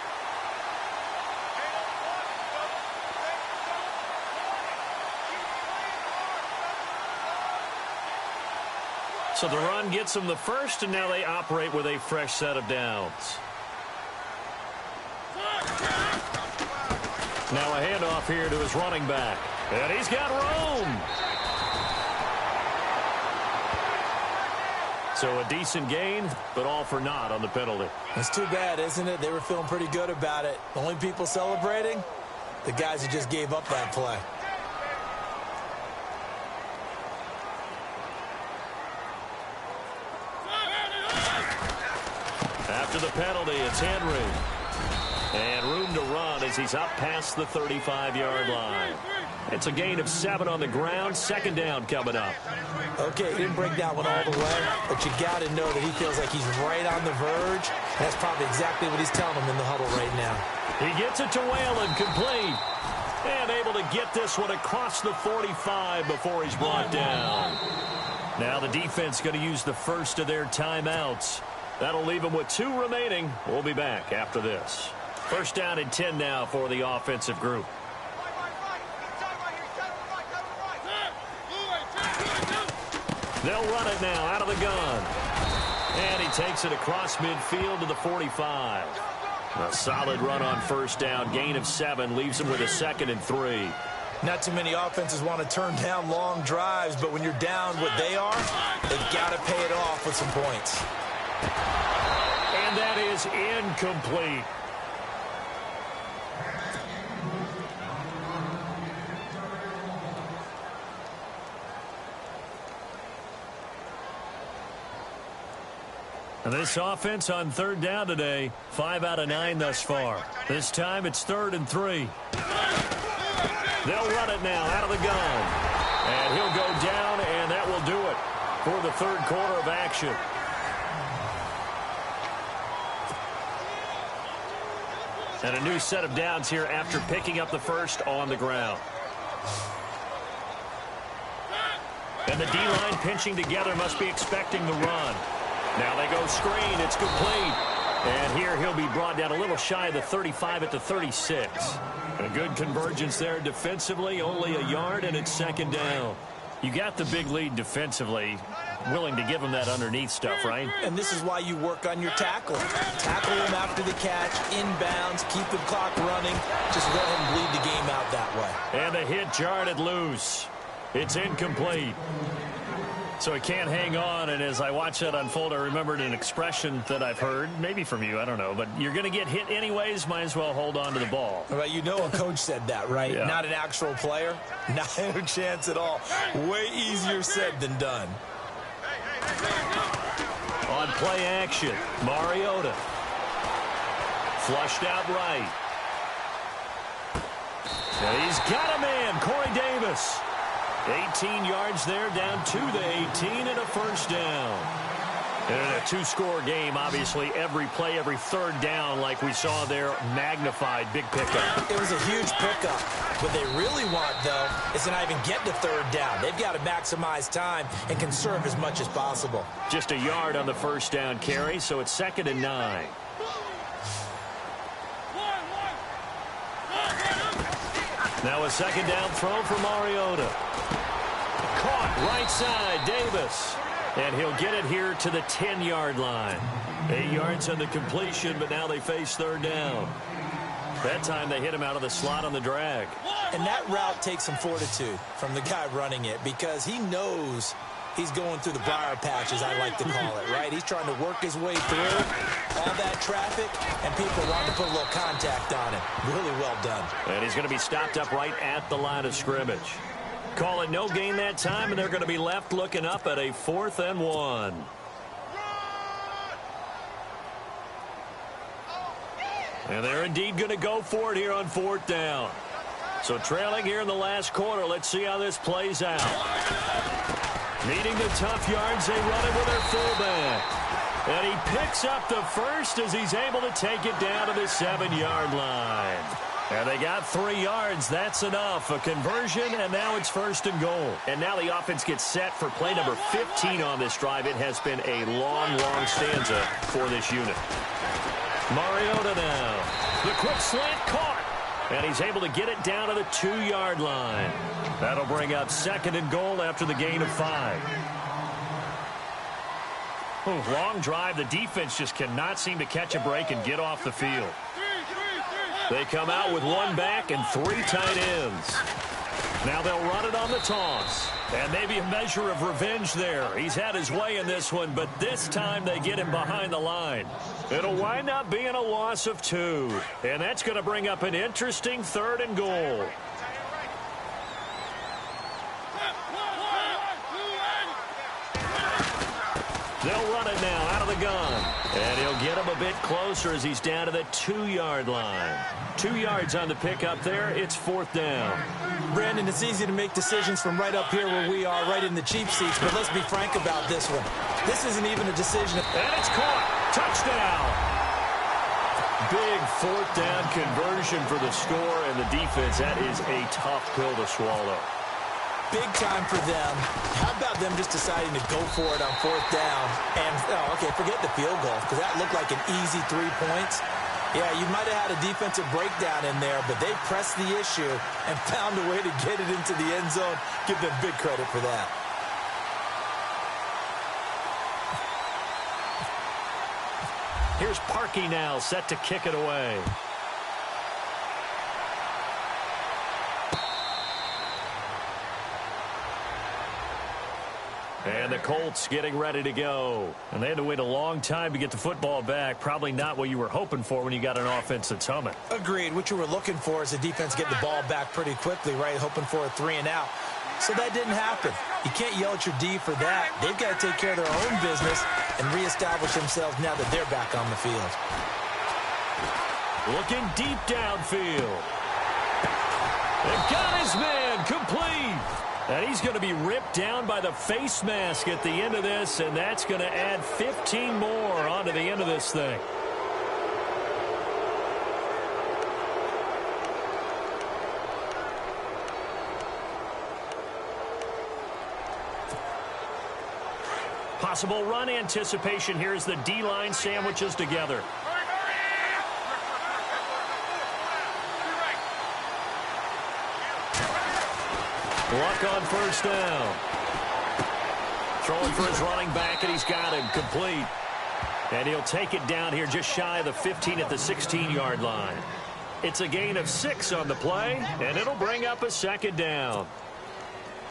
So the run gets them the first, and now they operate with a fresh set of downs. Now a handoff here to his running back. And he's got room. So a decent gain, but all for naught on the penalty. It's too bad, isn't it? They were feeling pretty good about it. The only people celebrating, the guys who just gave up that play. After the penalty, it's Henry. And room to run as he's up past the 35-yard line. It's a gain of 7 on the ground. Second down coming up. Okay, he didn't break that one all the way, but you got to know that he feels like he's right on the verge. That's probably exactly what he's telling him in the huddle right now. He gets it to Whalen, complete. And able to get this one across the 45 before he's brought down. Now the defense going to use the first of their timeouts. That'll leave them with 2 remaining. We'll be back after this. First down and 10 now for the offensive group. They'll run it now out of the gun. And he takes it across midfield to the 45. A solid run on first down. Gain of 7 leaves him with a 2nd and 3. Not too many offenses want to turn down long drives, but when you're down what they are, they've got to pay it off with some points. And that is incomplete. And this offense on third down today, 5 out of 9 thus far. This time it's 3rd and 3. They'll run it now out of the gun. And he'll go down, and that will do it for the third quarter of action. And a new set of downs here after picking up the first on the ground. And the D-line pinching together must be expecting the run. Now they go screen. It's complete. And here he'll be brought down a little shy of the 35 at the 36. A good convergence there defensively. Only a yard, and it's second down. You got the big lead defensively. Willing to give him that underneath stuff, right? And this is why you work on your tackle. Tackle him after the catch, inbounds, keep the clock running. Just let him bleed the game out that way. And the hit jarred it loose. It's incomplete. So he can't hang on, and as I watch that unfold, I remembered an expression that I've heard, maybe from you, I don't know, but you're going to get hit anyways, might as well hold on to the ball. Well, you know a coach said that, right? Yeah. Not an actual player. Not a chance at all. Way easier said than done. On play action, Mariota. Flushed out right. And he's got a man, Corey Davis. 18 yards there, down to the 18, and a first down. And in a 2-score game, obviously, every play, every third down, like we saw there, magnified, big pickup. It was a huge pickup. What they really want, though, is to not even get to third down. They've got to maximize time and conserve as much as possible. Just a yard on the first down carry, so it's 2nd and 9. Now a second down throw for Mariota. Caught right side, Davis. And he'll get it here to the 10-yard line. 8 yards on the completion, but now they face third down. That time they hit him out of the slot on the drag. And that route takes some fortitude from the guy running it because he knows he's going through the briar patch, as I like to call it, right? He's trying to work his way through all that traffic, and people want to put a little contact on him. Really well done. And he's going to be stopped up right at the line of scrimmage. Call it no gain that time, and they're going to be left looking up at a 4th and 1. And they're indeed going to go for it here on 4th down. So trailing here in the last quarter, let's see how this plays out. Needing the tough yards, they run it with their fullback. And he picks up the first as he's able to take it down to the 7-yard line. And they got 3 yards. That's enough. A conversion, and now it's 1st and goal. And now the offense gets set for play number 15 on this drive. It has been a long, long stanza for this unit. Mariota now. The quick slant caught. And he's able to get it down to the 2-yard line. That'll bring up 2nd and goal after the gain of 5. Long drive. The defense just cannot seem to catch a break and get off the field. They come out with one back and 3 tight ends. Now they'll run it on the toss. And maybe a measure of revenge there. He's had his way in this one, but this time they get him behind the line. It'll wind up being a loss of 2. And that's going to bring up an interesting 3rd and goal. They'll run it now out of the gun. And he'll get him a bit closer as he's down to the 2-yard line. 2 yards on the pickup there. It's 4th down. Brandon, it's easy to make decisions from right up here where we are, right in the cheap seats, but let's be frank about this one. This isn't even a decision. And it's caught. Touchdown. Big 4th down conversion for the score, and the defense, that is a tough pill to swallow. Big time for them. How about them just deciding to go for it on 4th down? And, okay, forget the field goal, because that looked like an easy 3 points. Yeah, you might have had a defensive breakdown in there, but they pressed the issue and found a way to get it into the end zone. Give them big credit for that. Here's Parkey now, set to kick it away. And the Colts getting ready to go. And they had to wait a long time to get the football back. Probably not what you were hoping for when you got an offense that's humming. Agreed. What you were looking for is the defense get the ball back pretty quickly, right? Hoping for a 3 and out. So that didn't happen. You can't yell at your D for that. They've got to take care of their own business and reestablish themselves now that they're back on the field. Looking deep downfield. And got his man complete. And he's going to be ripped down by the face mask at the end of this, and that's going to add 15 more onto the end of this thing. Possible run anticipation here as the D-line sandwiches together. Luck on 1st down. Throwing for his running back, and he's got him complete. And he'll take it down here just shy of the 15 at the 16-yard line. It's a gain of 6 on the play, and it'll bring up a 2nd down.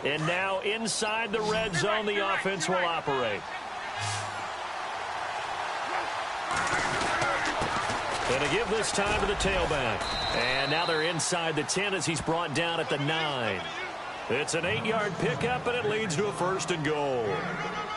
And now inside the red zone, the offense will operate. And to give this time to the tailback. And now they're inside the 10 as he's brought down at the 9. It's an 8-yard pickup, and it leads to a 1st and goal.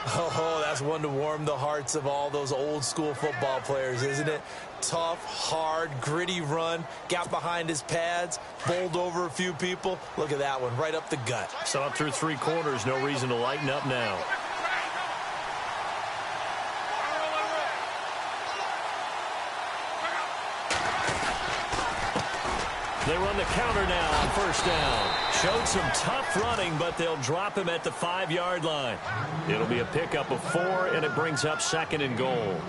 Oh, that's one to warm the hearts of all those old-school football players, isn't it? Tough, hard, gritty run, got behind his pads, bowled over a few people. Look at that one, right up the gut. So up through 3 quarters, no reason to lighten up now. They run the counter now on 1st down. Showed some tough running, but they'll drop him at the 5-yard line. It'll be a pickup of 4, and it brings up 2nd and goal.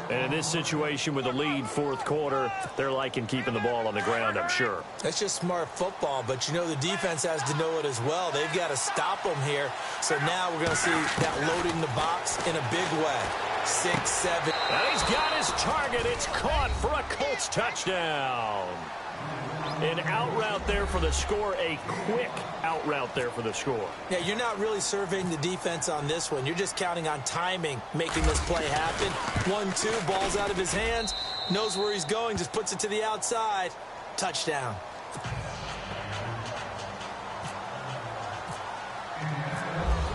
And in this situation with a lead 4th quarter, they're liking keeping the ball on the ground, I'm sure. That's just smart football, but you know the defense has to know it as well. They've got to stop them here. So now we're going to see that loading the box in a big way. 6, 7. And he's got his target. It's caught for a Colts touchdown. An out route there for the score, a quick out route there for the score. Yeah, you're not really surveying the defense on this one. You're just counting on timing, making this play happen. 1-2, ball's out of his hands, knows where he's going, just puts it to the outside. Touchdown.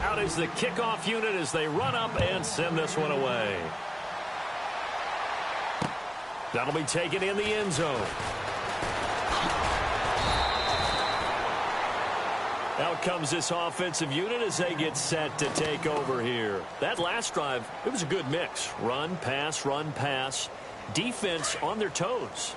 Out is the kickoff unit as they run up and send this one away. That'll be taken in the end zone. Out comes this offensive unit as they get set to take over here. That last drive, it was a good mix. Run, pass, defense on their toes.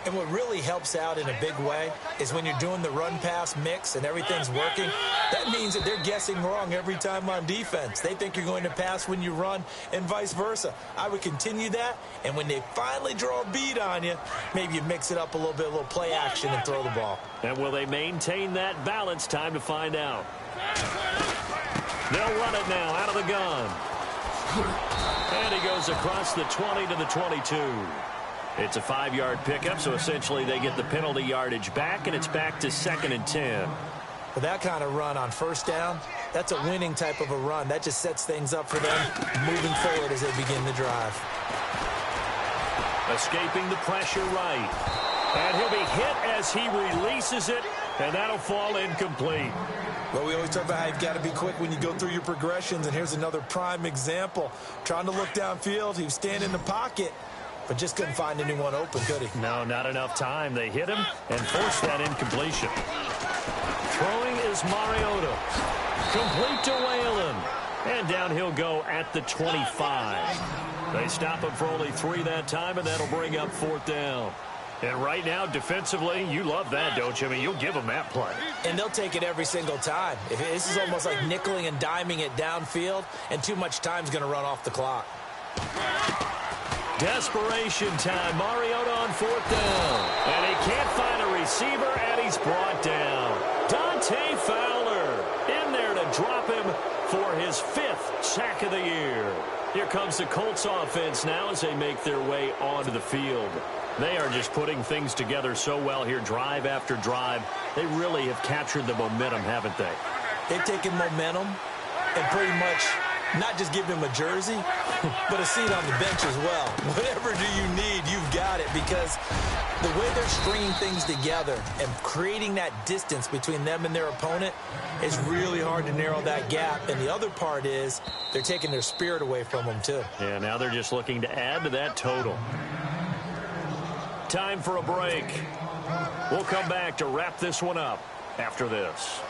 And what really helps out in a big way is when you're doing the run-pass mix and everything's working, that means that they're guessing wrong every time on defense. They think you're going to pass when you run and vice versa. I would continue that, and when they finally draw a beat on you, maybe you mix it up a little bit, a little play action and throw the ball. And will they maintain that balance? Time to find out. They'll run it now out of the gun. And he goes across the 20 to the 22. It's a 5-yard pickup, so essentially they get the penalty yardage back, and it's back to 2nd and 10. With that kind of run on first down, that's a winning type of a run. That just sets things up for them moving forward as they begin the drive. Escaping the pressure right. And he'll be hit as he releases it, and that'll fall incomplete. Well, we always talk about how you've got to be quick when you go through your progressions, and here's another prime example. Trying to look downfield, he was standing in the pocket, but just couldn't find anyone open, could he? No, not enough time. They hit him and forced that incompletion. Throwing is Mariota. Complete to Whalen. And down he'll go at the 25. They stop him for only 3 that time, and that'll bring up 4th down. And right now, defensively, you love that, don't you? I mean, you'll give them that play. And they'll take it every single time. This is almost like nickeling and diming it downfield, and too much time's going to run off the clock. Desperation time. Mariota on 4th down. And he can't find a receiver, and he's brought down. Dante Fowler in there to drop him for his 5th sack of the year. Here comes the Colts offense now as they make their way onto the field. They are just putting things together so well here, drive after drive. They really have captured the momentum, haven't they? They've taken momentum and pretty much not just given him a jersey, but a seat on the bench as well. Whatever do you need, you've got it, because the way they're stringing things together and creating that distance between them and their opponent is really hard to narrow that gap. And the other part is they're taking their spirit away from them, too. Yeah, now they're just looking to add to that total. Time for a break. We'll come back to wrap this one up after this.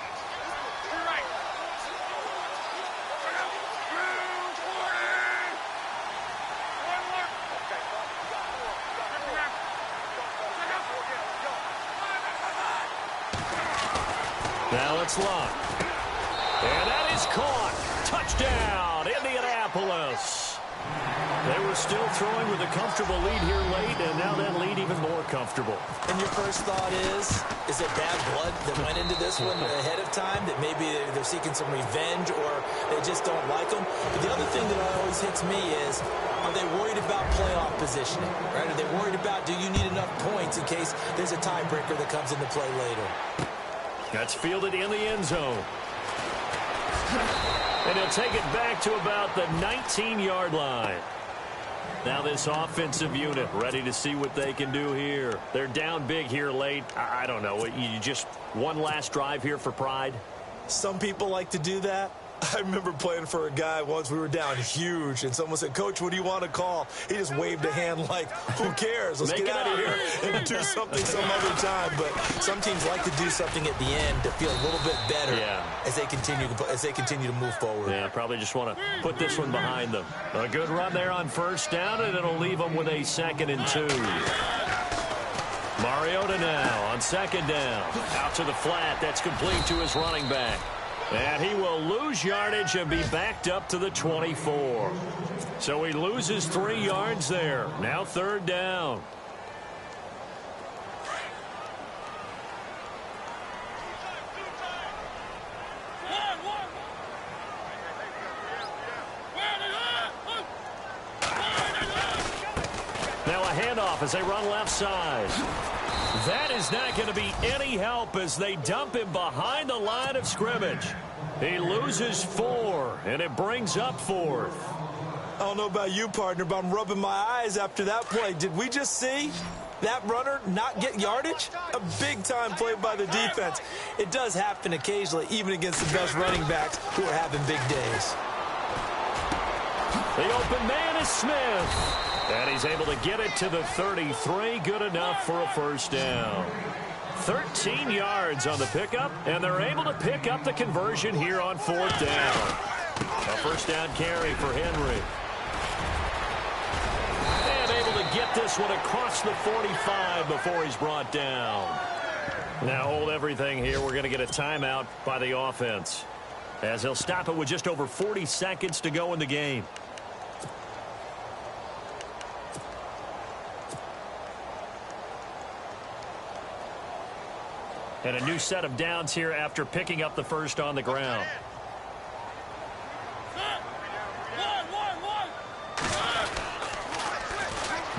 Now it's locked. And that is caught. Touchdown, Indianapolis. They were still throwing with a comfortable lead here late, and now that lead even more comfortable. And your first thought is it bad blood that went into this one ahead of time, that maybe they're seeking some revenge or they just don't like them? But the other thing that always hits me is, are they worried about playoff positioning? Right? Are they worried about, do you need enough points in case there's a tiebreaker that comes into play later? That's fielded in the end zone. And he'll take it back to about the 19-yard line. Now this offensive unit ready to see what they can do here. They're down big here late. I don't know. You just one last drive here for pride? Some people like to do that. I remember playing for a guy once. We were down huge, and someone said, "Coach, what do you want to call?" He just waved a hand like, who cares? Let's get out of here and do something some other time. But some teams like to do something at the end to feel a little bit better as they continue to move forward. Yeah, probably just want to put this one behind them. A good run there on first down, and it'll leave them with a 2nd and 2. Mariota now on 2nd down. Out to the flat. That's complete to his running back. And he will lose yardage and be backed up to the 24. So he loses 3 yards there. Now 3rd down. Now a handoff as they run left side. That is not going to be any help as they dump him behind the line of scrimmage. He loses 4, and it brings up 4th. I don't know about you, partner, but I'm rubbing my eyes after that play. Did we just see that runner not get yardage? A big-time play by the defense. It does happen occasionally, even against the best running backs who are having big days. The open man is Smith. And he's able to get it to the 33. Good enough for a 1st down. 13 yards on the pickup, and they're able to pick up the conversion here on 4th down. A 1st down carry for Henry. And able to get this one across the 45 before he's brought down. Now hold everything here. We're going to get a timeout by the offense, as they'll stop it with just over 40 seconds to go in the game. And a new set of downs here after picking up the first on the ground.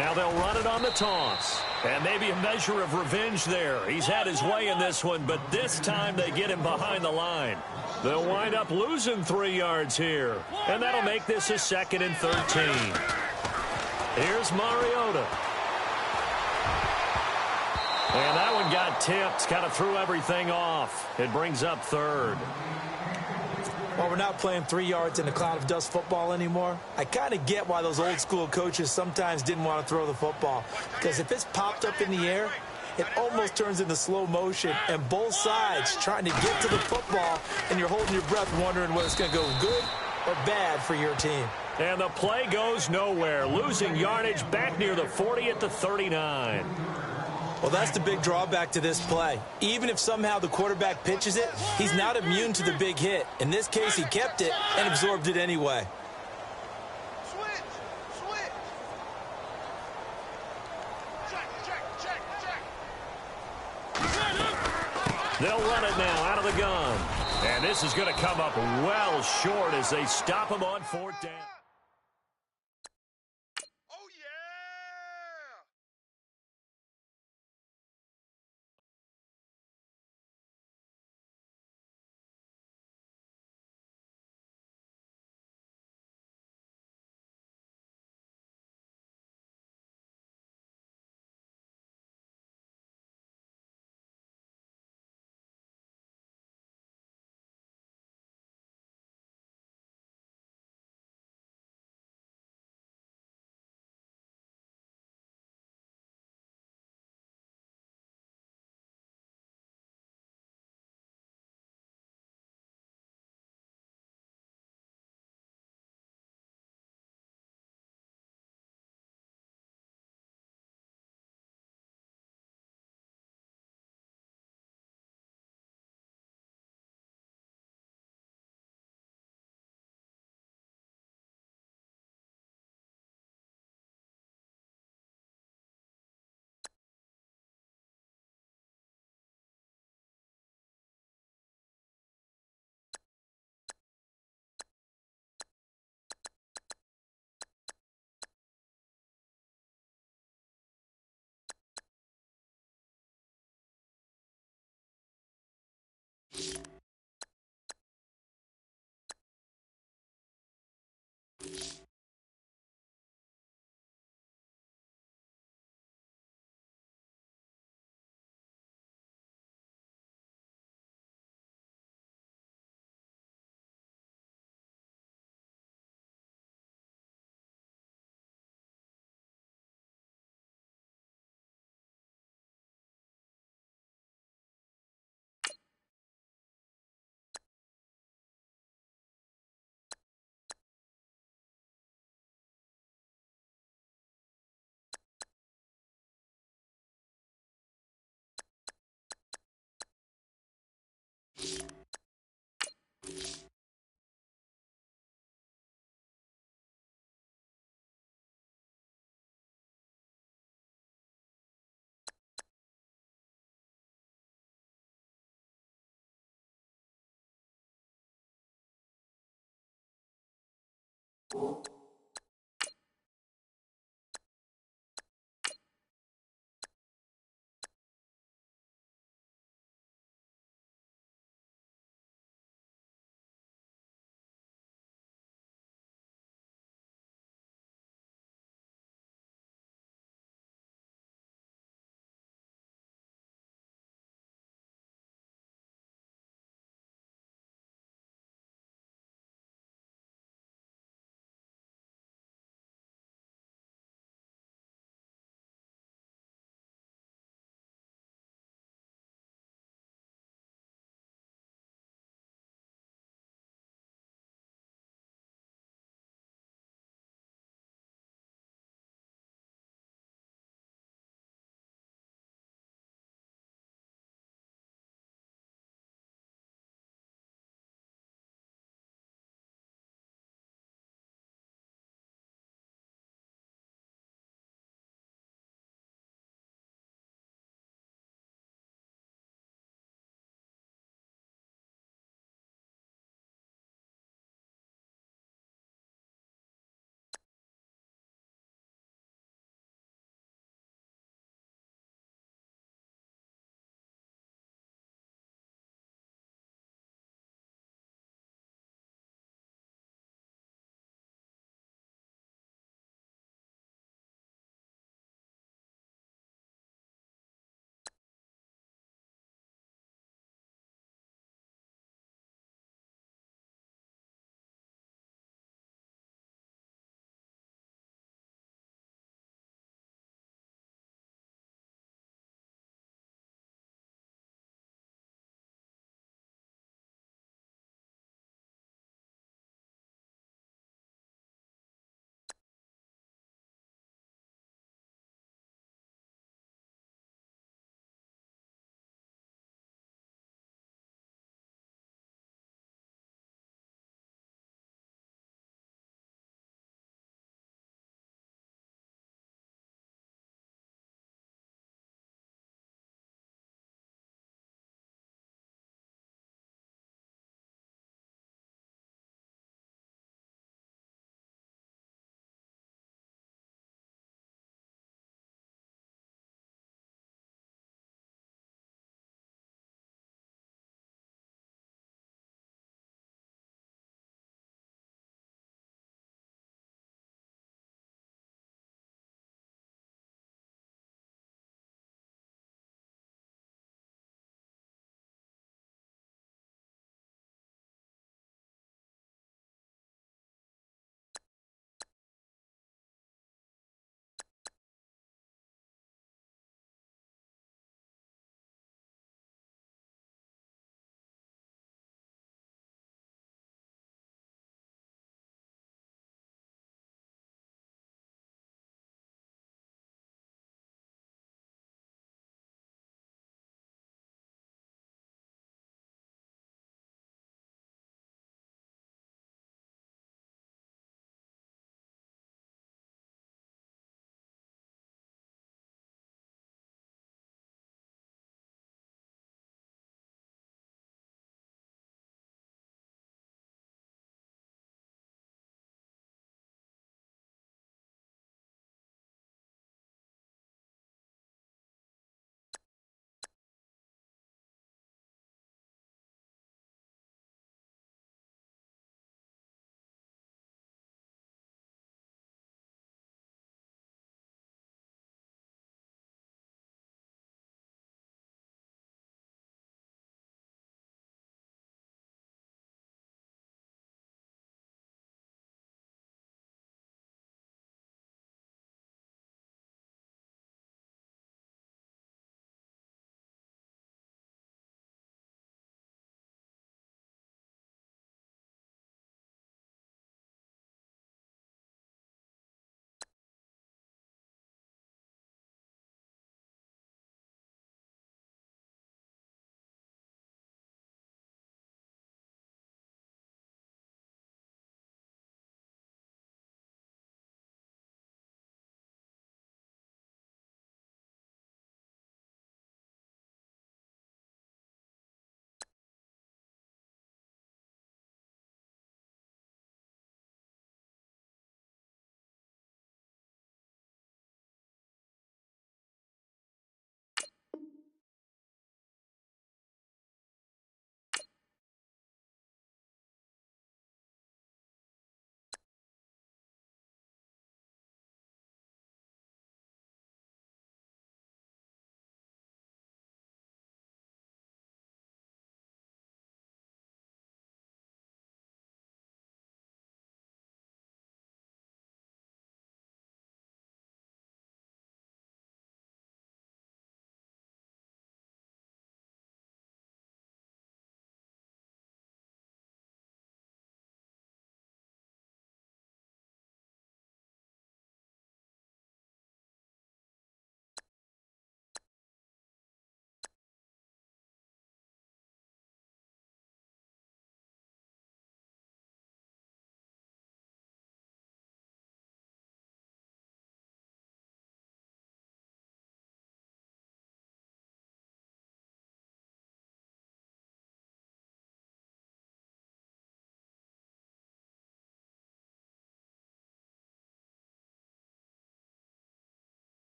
Now they'll run it on the toss. And maybe a measure of revenge there. He's had his way in this one, but this time they get him behind the line. They'll wind up losing 3 yards here. And that'll make this a 2nd and 13. Here's Mariota. And that one got tipped. Kind of threw everything off. It brings up 3rd. Well, we're not playing 3 yards in a cloud of dust football anymore. I kind of get why those old school coaches sometimes didn't want to throw the football. Because if it's popped up in the air, it almost turns into slow motion. And both sides trying to get to the football, and you're holding your breath wondering whether it's going to go good or bad for your team. And the play goes nowhere. Losing yardage back near the 40 at the 39. Well, that's the big drawback to this play. Even if somehow the quarterback pitches it, he's not immune to the big hit. In this case, he kept it and absorbed it anyway. Switch. Check. They'll run it now out of the gun. And this is going to come up well short as they stop him on 4th down.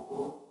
Ball.